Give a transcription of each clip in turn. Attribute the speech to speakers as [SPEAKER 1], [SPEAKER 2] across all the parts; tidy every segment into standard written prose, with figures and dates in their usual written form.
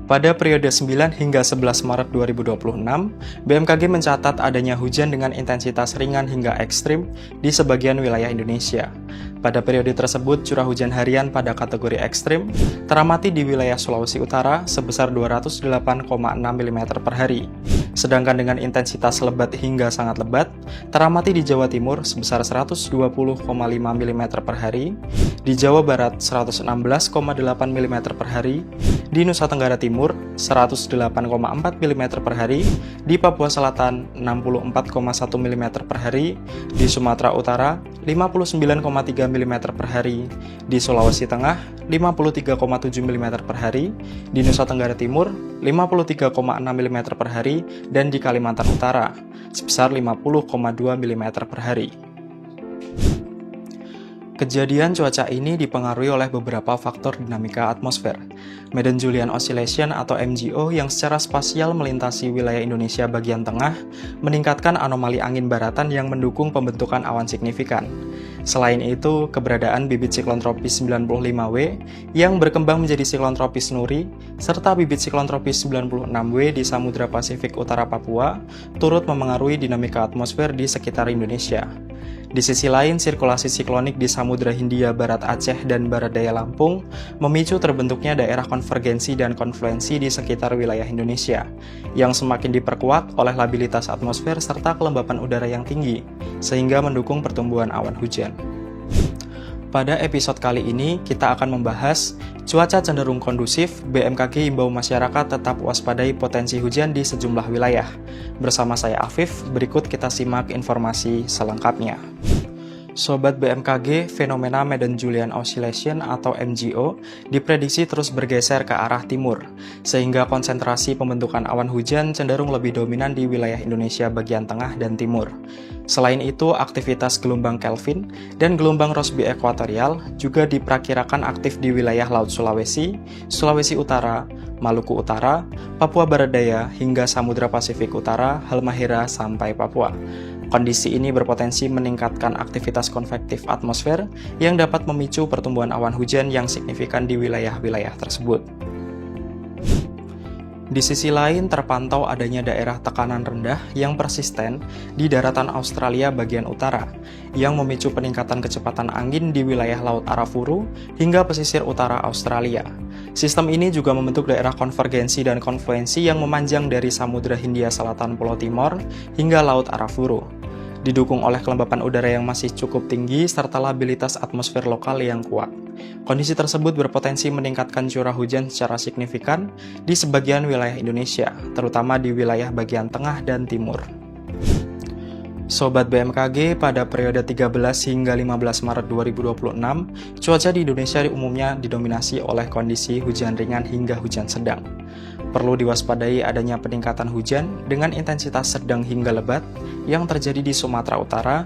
[SPEAKER 1] Pada periode 9 hingga 11 Maret 2026, BMKG mencatat adanya hujan dengan intensitas ringan hingga ekstrim di sebagian wilayah Indonesia. Pada periode tersebut, curah hujan harian pada kategori ekstrim teramati di wilayah Sulawesi Utara sebesar 208,6 mm per hari. Sedangkan dengan intensitas lebat hingga sangat lebat, teramati di Jawa Timur sebesar 120,5 mm per hari, di Jawa Barat 116,8 mm per hari, di Nusa Tenggara Timur 108,4 mm per hari, di Papua Selatan 64,1 mm per hari, di Sumatera Utara 59,3 mm per hari, di Sulawesi Tengah 53,7 mm per hari, di Nusa Tenggara Timur 53,6 mm per hari, dan di Kalimantan Utara sebesar 50,2 mm per hari. Kejadian cuaca ini dipengaruhi oleh beberapa faktor dinamika atmosfer. Madden-Julian Oscillation atau MJO yang secara spasial melintasi wilayah Indonesia bagian tengah meningkatkan anomali angin baratan yang mendukung pembentukan awan signifikan. Selain itu, keberadaan bibit siklon tropis 95W yang berkembang menjadi siklon tropis Nuri serta bibit siklon tropis 96W di Samudra Pasifik Utara Papua turut memengaruhi dinamika atmosfer di sekitar Indonesia. Di sisi lain, sirkulasi siklonik di Samudra Hindia Barat Aceh dan Barat Daya Lampung memicu terbentuknya daerah konvergensi dan konfluensi di sekitar wilayah Indonesia, yang semakin diperkuat oleh labilitas atmosfer serta kelembapan udara yang tinggi, sehingga mendukung pertumbuhan awan hujan. Pada episode kali ini, kita akan membahas cuaca cenderung kondusif, BMKG imbau masyarakat tetap waspadai potensi hujan di sejumlah wilayah. Bersama saya Afif, berikut kita simak informasi selengkapnya. Sobat BMKG, fenomena Madden-Julian Oscillation atau MJO diprediksi terus bergeser ke arah timur, sehingga konsentrasi pembentukan awan hujan cenderung lebih dominan di wilayah Indonesia bagian tengah dan timur. Selain itu, aktivitas gelombang Kelvin dan gelombang Rossby ekuatorial juga diperkirakan aktif di wilayah Laut Sulawesi, Sulawesi Utara, Maluku Utara, Papua Barat Daya, hingga Samudra Pasifik Utara, Halmahera, sampai Papua. Kondisi ini berpotensi meningkatkan aktivitas konvektif atmosfer yang dapat memicu pertumbuhan awan hujan yang signifikan di wilayah-wilayah tersebut. Di sisi lain, terpantau adanya daerah tekanan rendah yang persisten di daratan Australia bagian utara, yang memicu peningkatan kecepatan angin di wilayah Laut Arafuru hingga pesisir utara Australia. Sistem ini juga membentuk daerah konvergensi dan konfluensi yang memanjang dari Samudra Hindia Selatan Pulau Timor hingga Laut Arafuru. Didukung oleh kelembapan udara yang masih cukup tinggi serta labilitas atmosfer lokal yang kuat. Kondisi tersebut berpotensi meningkatkan curah hujan secara signifikan di sebagian wilayah Indonesia, terutama di wilayah bagian tengah dan timur. Sobat BMKG, pada periode 13 hingga 15 Maret 2026, cuaca di Indonesia umumnya didominasi oleh kondisi hujan ringan hingga hujan sedang. Perlu diwaspadai adanya peningkatan hujan dengan intensitas sedang hingga lebat yang terjadi di Sumatera Utara,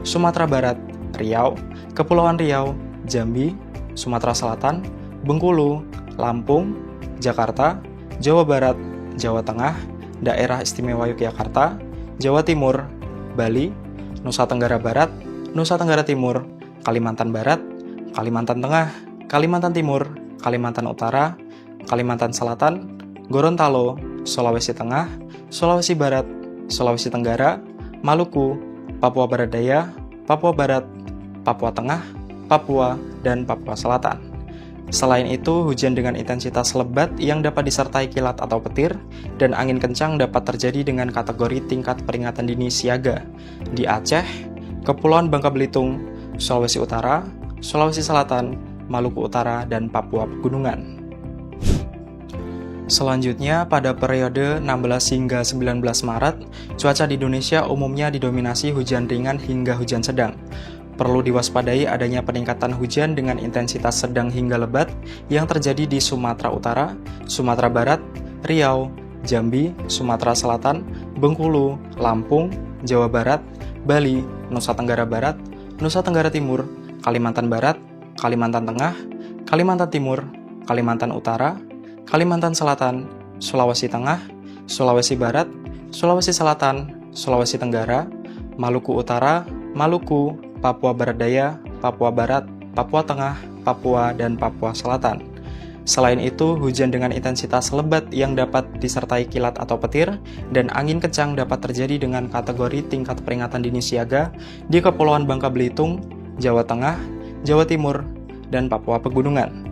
[SPEAKER 1] Sumatera Barat, Riau, Kepulauan Riau, Jambi, Sumatera Selatan, Bengkulu, Lampung, Jakarta, Jawa Barat, Jawa Tengah, Daerah Istimewa Yogyakarta, Jawa Timur, Bali, Nusa Tenggara Barat, Nusa Tenggara Timur, Kalimantan Barat, Kalimantan Tengah, Kalimantan Timur, Kalimantan Utara, Kalimantan Selatan, Gorontalo, Sulawesi Tengah, Sulawesi Barat, Sulawesi Tenggara, Maluku, Papua Barat Daya, Papua Barat, Papua Tengah, Papua, dan Papua Selatan. Selain itu, hujan dengan intensitas lebat yang dapat disertai kilat atau petir dan angin kencang dapat terjadi dengan kategori tingkat peringatan dini siaga di Aceh, Kepulauan Bangka Belitung, Sulawesi Utara, Sulawesi Selatan, Maluku Utara, dan Papua Pegunungan. Selanjutnya, pada periode 16 hingga 19 Maret, cuaca di Indonesia umumnya didominasi hujan ringan hingga hujan sedang. Perlu diwaspadai adanya peningkatan hujan dengan intensitas sedang hingga lebat yang terjadi di Sumatera Utara, Sumatera Barat, Riau, Jambi, Sumatera Selatan, Bengkulu, Lampung, Jawa Barat, Bali, Nusa Tenggara Barat, Nusa Tenggara Timur, Kalimantan Barat, Kalimantan Tengah, Kalimantan Timur, Kalimantan Utara, Kalimantan Selatan, Sulawesi Tengah, Sulawesi Barat, Sulawesi Selatan, Sulawesi Tenggara, Maluku Utara, Maluku, Papua Barat Daya, Papua Barat, Papua Tengah, Papua, dan Papua Selatan. Selain itu, hujan dengan intensitas lebat yang dapat disertai kilat atau petir dan angin kencang dapat terjadi dengan kategori tingkat peringatan dini siaga di Kepulauan Bangka Belitung, Jawa Tengah, Jawa Timur, dan Papua Pegunungan.